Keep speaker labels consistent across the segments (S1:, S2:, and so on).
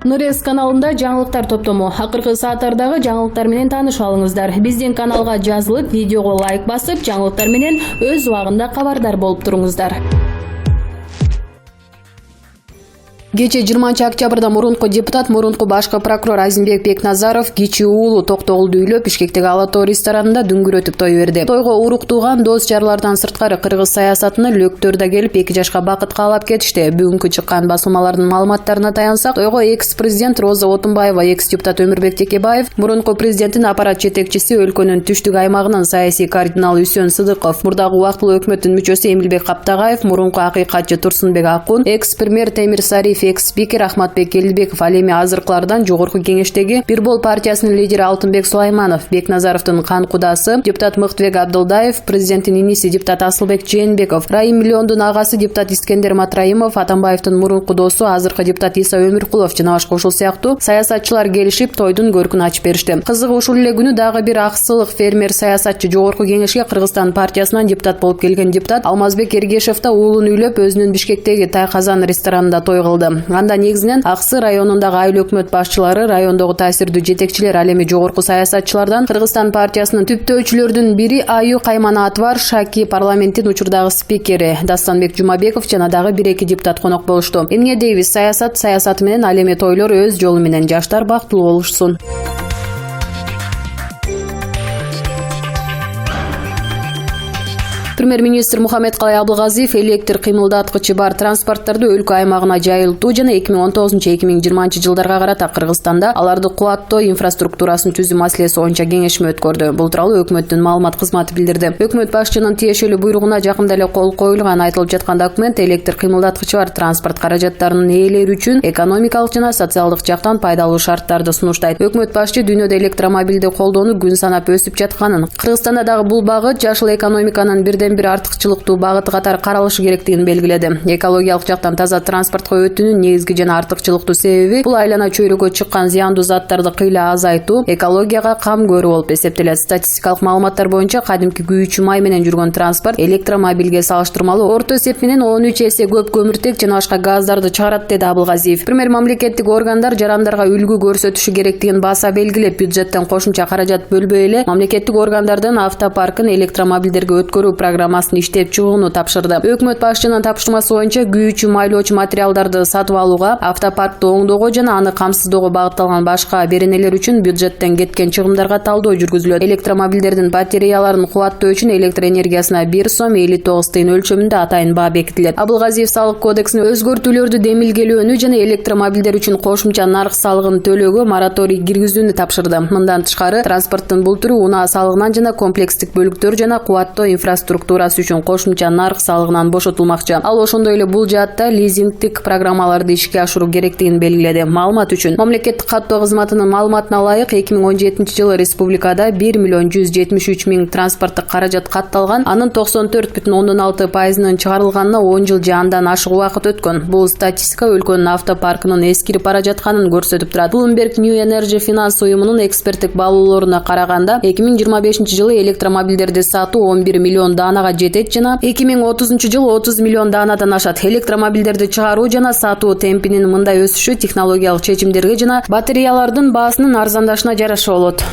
S1: Нурес каналында жаңылыктар топтому. Акыркы сааттардагы жаңылыктар менен тааныша алыңыздар. Биздин каналга жазылып, видеого лайк басып, жаңылыктар менен өз убагында кабардар болуп туруңуздар. Кече 20 октябрда мурунку депутат, мурунку башкы прокурор Азимбек Бекназаров кичи уулу Токтогулду үйлөп Бишкектеги Ала Тоо ресторанында дүңгүрөтүп той берди. Тойго уруктууган дос жарлардан сырткары кыргыз саясатыны löктөр да келип 2 жашка бакыт каалап кетишти. Бүгүнкү чыккан басылмалардын маалыматтарына таянсак, тойго экс-президент Роза Отунбаева, экс-депутат Өмүрбек Текебаев, мурунку президенттин аппарат жетекчиси, өлкөнүн түштүк аймагынын саясий координал Үсөн Сыдыков, мурдагы убактылуу өкмөттүн мүчөсү Эмилбек Каптагаев, мурунку акыйкатчы Турсунбек Акун, экс-премьер Темир Сариф, экс-спикер Ахматбек Келдибеков, ал эми азыркылардан жогорку кеңештеги Бир Бол партиясынын лидери Алтынбек Сулайманов, Бекназаровдун кан кудасы депутат Мыктыбек Абдылдаев, президенттин иниси депутат Асылбек Жээнбеков, Райым Миллиондун агасы депутат Искендер Матраимов, Атамбаевдин мурунку досу азыркы депутат Иса Өмүркулов жана башка ушул сыяктуу саясатчылар келишип тойдун көркүн ачып беришти. Кызыгы ушул эле күнү дагы бир аксылык фермер саясатчы жогорку кеңешке Кыргызстан партиясынан депутат болуп келген депутат Алмазбек Эргешев да уулун үйлөп өзүнүн Бишкектеги Тай Казан ресторанында той кылды. Анда негизинен Аксы районундагы айыл өкмөт башчылары, райондогу таасирдүү жетекчилер, ал эми жогорку саясатчылардан Кыргызстан партиясынын түптөөчүлөрдүн бири Аю Каймана-Атвар Шаки, парламенттин учурдагы спикери Дастанбек Жумабеков жана дагы 1-2 депутат конок болушту. Эмне дейбиз, саясаты менен, ал эми тойлор өз жолу менен. Жаштар бактылуу болушсун. Премьер-министр Мухаммедкалай Абылгазиев электр кыймылдаткычы бар транспорттарды өлкө аймагына жайылтуу жана 2019-2020 жылдарга карата Кыргызстанда аларды кубаттоо инфраструктурасын түзүү маселеси боюнча кеңешме өткөрдү. Бул тууралуу өкмөттүн маалымат кызматы билдирди. Өкмөт башчынын тиешелүү буйругуна жакында эле кол коюлган. Айтылып жаткан документ электр кыймылдаткычы бар транспорт каражаттарынын ээлери үчүн экономикалык жана социалдык жактан пайдалуу шарттарды сунуштайт. Өкмөт башчы дүйнөдө электромобилди колдоону күн санап өсүп жатканын, Кыргызстанда дагы бул багыт жашыл экономиканын бир артыкчылыктуу багыты катары каралышы керектигин белгиледи. Экологиялык жактан таза транспортко өтүүнүн негизги жана артыкчылыктуу себеби бул айлана чөйрөгө чыккан зыяндуу заттарды кыйла азайтуу, экологияга кам көрүү болуп эсептелет. Статистикалык маалыматтар боюнча кадимки күйүүчү май менен жүргөн транспорт электромобилге салыштырмалуу орто эсеп менен 13 эсе көп көмүртек жана башка газдарды чыгарат, деди Абылгазиев. Премьер мамлекеттик органдар жарандарга үлгү көрсөтүшү керектигин баса белгилеп, бюджеттен кошумча каражат бөлбөй эле мамлекеттик органдардын автопаркын электромобилдерге өткөрүү программасын иштеп чыгууну тапшырды. Өкмөт башчынын тапшырмасы боюнча күйүүчү майлоочу материалдарды сатып алууга, автопаркты оңдоого жана аны камсыздоого багытталган башка беренелер үчүн бюджеттен кеткен чыгымдарга талдоо жүргүзүлөт. Электромобилдердин батареяларын кубаттоо үчүн электр энергиясына 1 сом 59 тыйын өлчөмүндө атайын баа бекитилет. Абылгазиев салык кодексине өзгөртүүлөрдү демилгелөөнү жана электромобилдер үчүн кошумча нарк салыгын төлөөгө мораторий киргизүүнү тапшырды. Мындан тышкары транспорттун бул түрү унаа салыгынан жана комплекстик бөлүктөр жана кубаттоо инфраструктурасы үчүн кошумча нарк салыгынан бошотулмакчы. Ал ошондой эле бул жаатта лизингдик программаларды ишке ашыруу керектигин белгиледи. Маалымат үчүн мамлекеттик каттоо кызматынын маалыматына ылайык 2017 жылы республикада 1.173.000 транспорттук каражат катталган, анын 94,6%-нын чыгарылганына 10 жыл же андан ашык убакыт өткөн. Бул статистика өлкөнүн автопаркынын эскирип бара жатканын көрсөтүп турат. Bloomberg New Energy Finance уюмунун эксперттик баалоолоруна караганда 2025 жылы электромобилдерди сатуу 11 миллион данага жетет жана 2030 жылы 30 миллион данадан ашат. Электромобилдерди чыгаруу жана сатуу темпинин мындай өсүшү технологиялык чечимдерге жана батареялардын баасынын арзандашына жараша болот.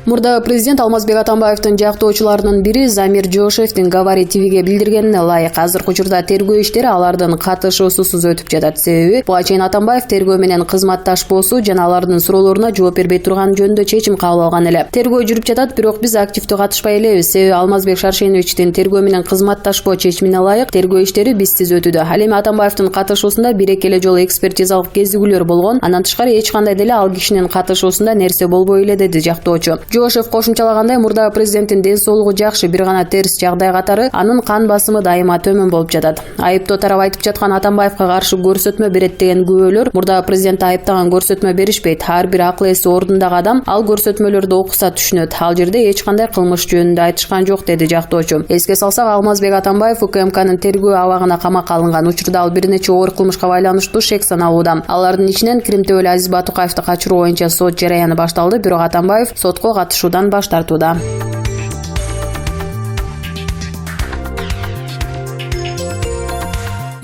S1: Мурдагы президент Алмазбек Атамбаевдин жактоочуларынын бири Замир Жошевдин Говори ТВге билдиргенине ылайык, азыркы учурда тергөө иштери алардын катышуусусуз өтүп жатат. Себеби буга чейин Атамбаев тергөө менен кызматташ болсу жана алардын суроолоруна жооп бербей турган жөнүндө чечим кабыл алган эле. Тергөө жүрүп жатат, бирок биз активдүү катышпай элебиз. Себеби Алмазбек Шаршеновичтин тергөө менен кызматташпоо чечимине ылайык тергөө иштери бизсиз өтүүдө. Ал эми Атамбаевдин катышуусунда 1-2 эле жолу экспертизалык кезигүүлөр болгон. Андан тышкары эч кандай деле ал кишинин катышуусунда нерсе болбой эле, деди жактоочу. Жошев кошумчалагандай, мурдагы президенттин ден соолугу жакшы, бир гана терс жагдай катары анын кан басымы дайыма төмөн болуп жатат. Айыптоо тарап айтып жаткан Атамбаевга каршы көрсөтмө берет деген күбөлөр мурдагы президентти айыптаган көрсөтмө беришпейт. Ар бир акыл эси ордундагы адам ал көрсөтмөлөрдү окуса түшүнөт. Ал жерде эч кандай кылмыш жөнүндө айтышкан жок, деди жактоочу. Эске салсак, Алмазбек Атамбаев УКМКнын тергөө абагына камакка алынган. Учурда ал бир нече оор кылмышка байланыштуу шек саналууда. Алардын ичинен Кримтөбөл Азиз Батукаевди качыруу боюнча сот жараяны башталды, бирок Атамбаев сотко катышуудан баш тартууда.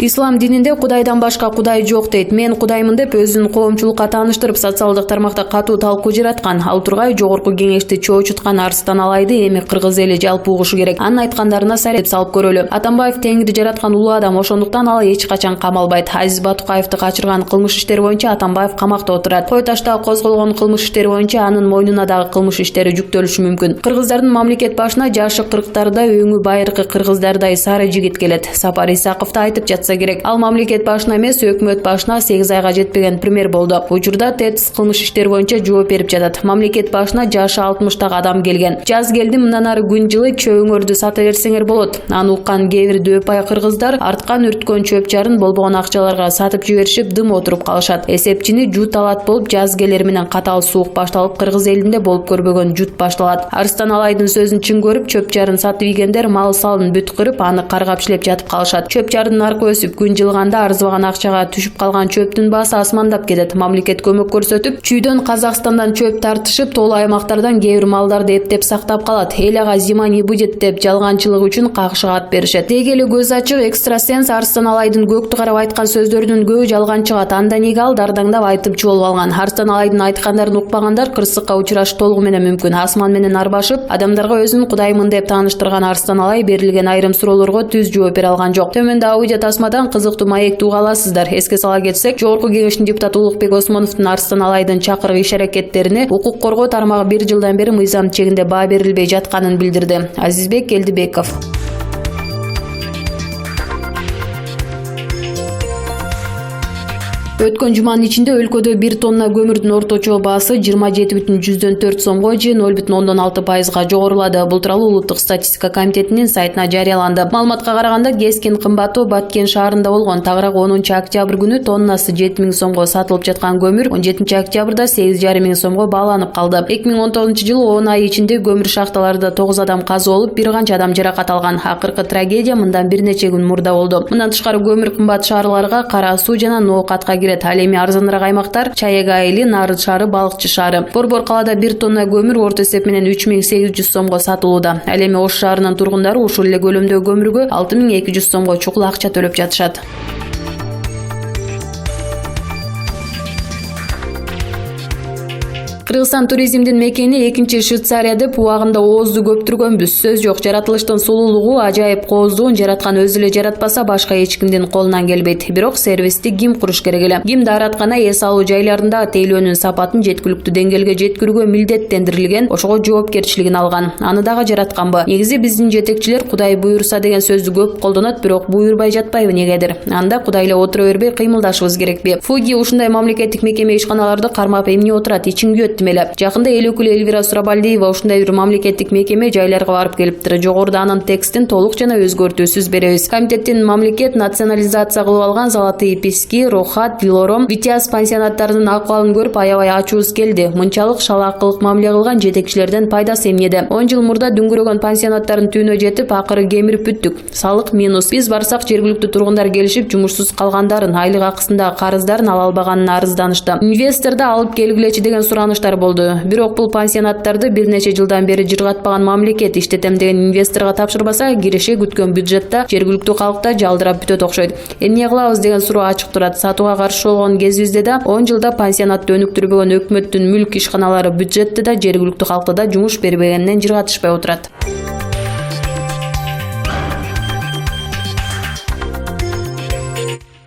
S1: Ислам дининде Кудайдан башка Кудай жок дейт. Мен Кудаймын деп өзүн коомчулукка тааныштырып, социалдык тармакта катуу талкуу жараткан. Ал тургай жогорку кеңешти чоочуткан Арстан Алайды эми кыргыз эли жалпы угушу керек. Анын айткандарына сареп салып көрөлү. Атамбаев Теңири жараткан улуу адам, ошондуктан ал эч качан камалбайт. Азиз Батукаевди качырган кылмыш иштери боюнча Атамбаев камакта отурат. Кой Ташта козголгон кылмыш иштери боюнча анын мойнуна дагы кылмыш иштери жүктөлүшү мүмкүн. Кыргыздардын мамлекет башына жашы 40-тарда өңү байыркы кыргыздардай сары жигит келет. Сапар Исаков да айтып жатса керек. Ал мамлекет башына эмес, өкмөт башына 8 айга жетпеген премьер болду. Учурда ТЭЦ кылмыш иштери боюнча жооп берип жатат. Мамлекет башына жашы 60тагы адам келген. Жаз келди, мындан ары күн жылы чөбүңөрдү сата берсеңер болот. Аны уккан кээ бир дөпай кыргыздар арткан үрткөн чөп жарын болбогон акчаларга сатып жиберишип дым отуруп калышат. Эсепчини жут алат болуп, жаз келер менен катал суук башталып, кыргыз элинде болуп көрбөгөн жут башталат. Арстан Алайдын сөзүн чын көрүп, чөп жарын сатып ийгендер мал салын бүт кырып, аны каргап иштеп жатып калышат. Чөп жардын наркы өсүп, күн жылганда арзыбаган акчага түшүп калган чөптүн баасы асмандап кетет. Мамлекет көмөк көрсөтүп, чүйдөн Казакстандан чөп тартышып, тоолуу аймактардан кээ бир малдарды эптеп сактап калат. Эл ага зима не будет деп жалганчылык үчүн какшыгат беришет. Деги эле көз ачык экстрасенс Арстан Алайдын көктү карап айткан сөздөрүнүн көбү жалган чыгат. Анда эмнеге ал дардаңдап айтып болуп алган? Арстан Алайдын айткандарын укпагандар кырсыкка учурашып толугу менен мүмкүн. Асман менен арбашып, адамдарга өзүн Кудаймын деп тааныштырган Арстан Алай берилген айрым суроолорго түз жооп бере алган жок. Төмөндө аудио тасмадан кызыктуу маекти уга аласыздар. Эске сала кетсек, жогорку кеңештин депутаты Улукбек Осмоновдун Арстан Алайдын чакырык иш-аракеттерине укук коргоо тармагы 1 жылдан бери мыйзам чегинде баа берилбей жатканын билдирди. Азизбек Элдибеков. Өткөн жуманын ичинде өлкөдө 1 тонна көмүрдүн орточо баасы 27,4 сомго же 0,6%га жогорулады. Бул тууралуу Улуттук статистика комитетинин сайтына жарыяланды. Маалыматка караганда кескен кымбаттоо Баткен шаарында болгон. Тагыраак 10 октябрь күнү тоннасы 7000 сомго сатылып жаткан көмүр 17 октябрда 8,5 сомго бааланып калды. 2019-жылы 10 ай ичинде көмүр шахталарында 9 адам каза болуп, бир канча адам жаракат алган. Акыркы трагедия мындан бир нече күн мурда болду. Мындан тышкары көмүр кымбат шаарларга Кара Суу жана Ноокатка Ал эми арзаныраак аймактар Чаяк айылы, Нарыт шаары, Балыкчы шаары. Борбор калаада 1 тонна көмүр орто эсеп менен 3800 сомго сатылууда. Ал эми Ош шаарынын тургундары ушул эле көлөмдөгү көмүргө 6200 сомго чукул акча төлөп жатышат. Кыргызстан туризмдин мекени экинчи Швейцария деп убагында оозду көптүргөнбүз. Сөз жок, жаратылыштын сулуулугу, ажайып кооздугун жараткан өзү эле жаратпаса башка эч кимдин колунан келбейт. Бирок сервисти ким куруш керек эле? Ким даараткана эс алуу жайларында тейлөөнүн сапатын жеткиликтүү деңгээлге жеткирүүгө милдеттендирилген, ошого жоопкерчилигин алган. Аны дагы жаратканбы? Негизи биздин жетекчилер Кудай буйруса деген сөздү көп колдонот, бирок буйрбай жатпайбы негедир? Анда Кудай эле отура бербей кыймылдашыбыз керекпи? Фуги ушундай мамлекеттик мекеме ишканаларды кармап эмне отурат? Ичиңге Жакында эл өкүлү Элвира Сурабалдиева ушундай бир мамлекеттик мекеме жайларга барып келиптир. Жогоруда анын текстин толук жана өзгөртүүсүз беребиз. Комитеттин мамлекет национализация кылып алган Золотые Пески, Рохат, Вилором, Витяз пансионаттарынын акыбалын көрүп аябай ачуубуз келди. Мынчалык шалаакылык мамиле кылган жетекчилерден пайдасы эмнеде? 10 жыл мурда дүңгүрөгөн пансионаттарын түүнө жетип, акыры кемирип бүттүк. Салык минус. Биз барсак жергиликтүү тургундар келишип, жумушсуз калгандарын, айлык акысында карыздарын ала албаганын арызданышты. Инвесторду алып келгилечи деген сураныштар болду. Бирок бул пансионаттарды бир нече жылдан бери жыргатпаган мамлекет иштетем деген инвесторго тапшырбаса, киреше күткөн бюджетта жергиликтүү калкта жалдырап бүтөт окшойт. Эмне кылабыз деген суроо ачык турат. Сатууга каршы болгон кезибизде да 10 жылда пансионатты өнүктүрбөгөн өкмөттүн мүлк ишканалары бюджетте да жергиликтүү калкта да жумуш бербегенинен жыргатышпай отурат.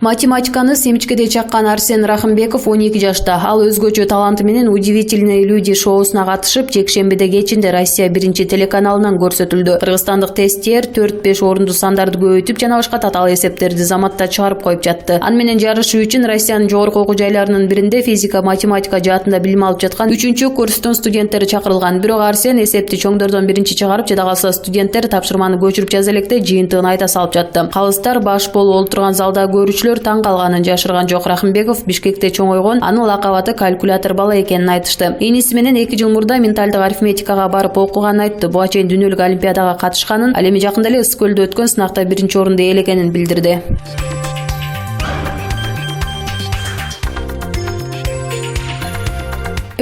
S1: Математиканы семчкеде чаккан Арсен Рахымбеков 12 жашта. Ал өзгөчө таланты менен Удивительные люди шоусуна катышып, жекшембиде кечинде Россия 1 телеканалынан көрсөтүлдү. Кыргызстандык тестер 4-5 орунду сандарды көбөйтүп жана башка татаал эсептерди заматта чыгарып коюп жатты. Аны менен жарышуу үчүн Россиянын жогорку окуу жайларынын биринде физика, математика жаатында билим алып жаткан 3-курстун студенттери чакырылган. Бирок Арсен эсепти чоңдордон биринчи чыгарып, жада калса студенттер тапшырманы көчүрүп жаза электе жыйынтыгын айта салып жатты. Калыстар баш болуп олтурган залда көрүүчүлөр таң калганын жашырган жок. Рахымбеков Бишкекте чоңойгон, анын лакабаты калькулятор бала экенин айтышты. Иниси менен 2 жыл мурда менталдык арифметикага барып окуганын айтты. Буга чейин дүйнөлүк олимпиадага катышканын, ал эми жакында эле Ысыкөлдө өткөн сынакта 1-орунду ээлегенин билдирди.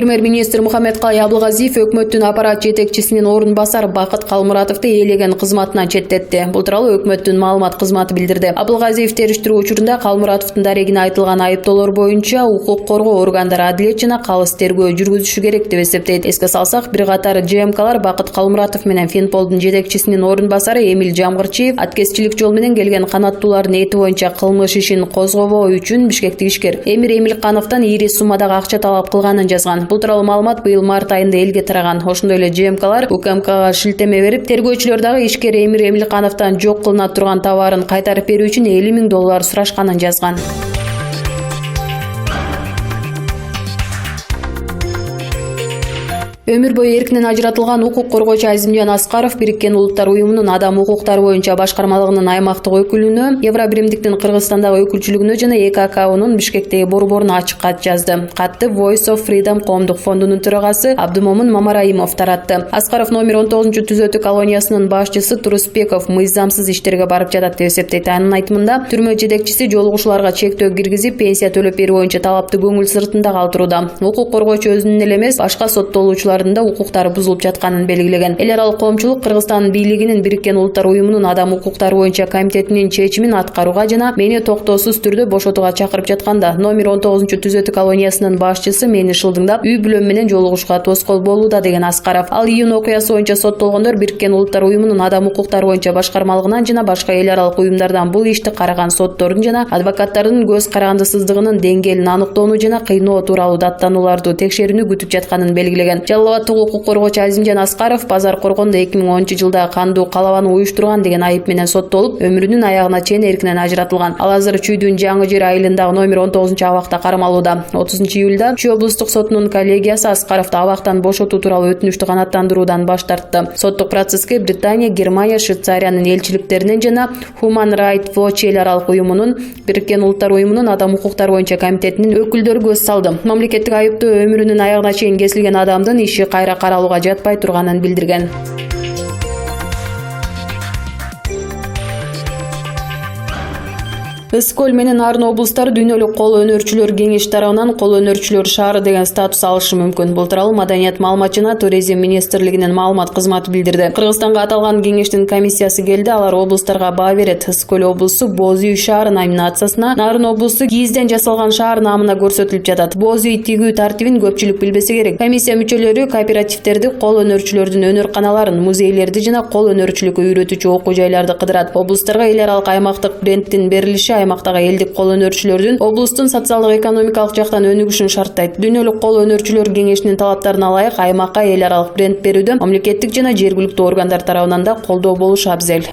S1: Премьер-министр Мухаммедкалый Абылгазиев өкмөттүн аппарат жетекчисинин орун басары Бакыт Калмуратовду ээлеген кызматынан четтетти. Бул тууралуу өкмөттүн маалымат кызматы билдирди. Абылгазиев териштирүү учурунда Калмуратовдун дарегине айтылган айыптоолор боюнча укук коргоо органдары адилет жана калыс тергөө жүргүзүшү керек деп эсептейт. Эске салсак, бир катар ЖМКлар Бакыт Калмуратов менен Финполдун жетекчисинин орун басары Эмил Жамгырчиев аткезчилик жол менен келген канаттуулардын эти боюнча кылмыш ишин козгобоо үчүн Бишкектик ишкер Эмир Эмилкановдон ири суммадагы акча талап кылганын жазган. Бул тууралуу маалымат быйыл март айында элге тараган. Ошондой эле ЖМКлар УКМКга шилтеме берип, тергөөчүлөр дагы ишкер Эмир Эмилкановдон жок кылына турган товарын кайтарып берүү үчүн $50,000 сурашканын жазган. Өмүр бою эркинен ажыратылган укук коргоочу Азимжан Аскаров Бириккен Улуттар уюмунун адам укуктары боюнча башкармалыгынын аймактык өкүлүнө, Евробиримдиктин Кыргызстандагы өкүлчүлүгүнө жана ЭККнун Бишкектеги борборуна ачык кат жазды. Катты Voice of Freedom коомдук фондунун төрагасы Абдымомун Мамараимов таратты. Аскаров номер 19-түзөтү колониясынын башчысы Турусбеков мыйзамсыз иштерге барып жатат деп эсептейт. Анын айтымында, түрмө жетекчиси жолугушууларга чектөө киргизип, пенсия төлөп берүү боюнча талапты көңүл сыртында калтырууда. Укук коргоочу өзүнүн эле эмес, башка соттолуучулар укуктары бузулуп жатканын белгилеген. Эл аралык коомчулук Кыргызстан бийлигинин Бириккен Улуттар уюмунун адам укуктары боюнча комитетинин чечимин аткарууга жана мени токтоосуз түрдө бошотууга чакырып жатканда, номер 19-түзөтү колониясынын башчысы мени шылдыңдап, үй бүлөм менен жолугушууга тоскоол болууда деген Аскаров. Ал июнь окуясы боюнча соттолгондор Бириккен Улуттар уюмунун адам укуктары боюнча башкармалыгынан жана башка эл аралык уюмдардан бул ишти караган соттордун жана адвокаттардын көз карандысыздыгынын деңгээлин аныктоону жана кыйноо тууралуу даттанууларды текшерүүнү күтүп жатканын белгилеген. Укук коргоочу Азимжан Аскаров Базар Коргондо 2010-жылда кандуу калабаны уюштурган деген айып менен соттолуп, өмүрүнүн аягына чейин эркинен ажыратылган. Ал азыр Чүйдүн Жаңы Жер айылындагы номер 19-абакта кармалууда. 30-июлда Чүй облустук сотунун коллегиясы Аскаровду абактан бошотуу тууралуу өтүнүштү канааттандыруудан баш тартты. Соттук процесске Британия, Германия, Швейцариянын элчиликтеринен жана Human Rights Watch эл аралык уюмунун, Бириккен Улуттар уюмунун адам укуктары боюнча комитетинин өкүлдөрү көз салды. Мамлекеттик айыптоо өмүрүнүн аягына чейин кесилген адамдын иши кайра каралууга жатпай турганын билдирген. Ысык-Көл менен Нарын облустары дүйнөлүк кол өнөрчүлөр кеңеши тарабынан кол өнөрчүлөр шаары деген статус алышы мүмкүн. Бул тууралуу Маданият маалымат жана туризм министрлигинин маалымат кызматы билдирди. Кыргызстанга аталган кеңештин комиссиясы келди. Алар облустарга баа берет. Ысык-Көл облусу Боз үй шаары номинациясына, Нарын облусу кийизден жасалган шаар намына көрсөтүлүп жатат. Боз үй тигүү тартибин көпчүлүк билбесе керек. Комиссия мүчөлөрү кооперативдерди, кол өнөрчүлөрдүн өнөр-каналарын, музейлерди жана кол өнөрчүлүккө үйрөтүүчү окуу жайларды кыдырат. Облустарга эл аралык аймактык брендтин берилиши аймактагы элдик кол өнөрчүлөрдүн облустун социалдык-экономикалык жактан өнүгүшүн шарттайт. Дүйнөлүк кол өнөрчүлөр кеңешинин талаптарына ылайык аймакка эл аралык бренд берүүдө мамлекеттик жана жергиликтүү органдар тарабынан да колдоо болушу абзел.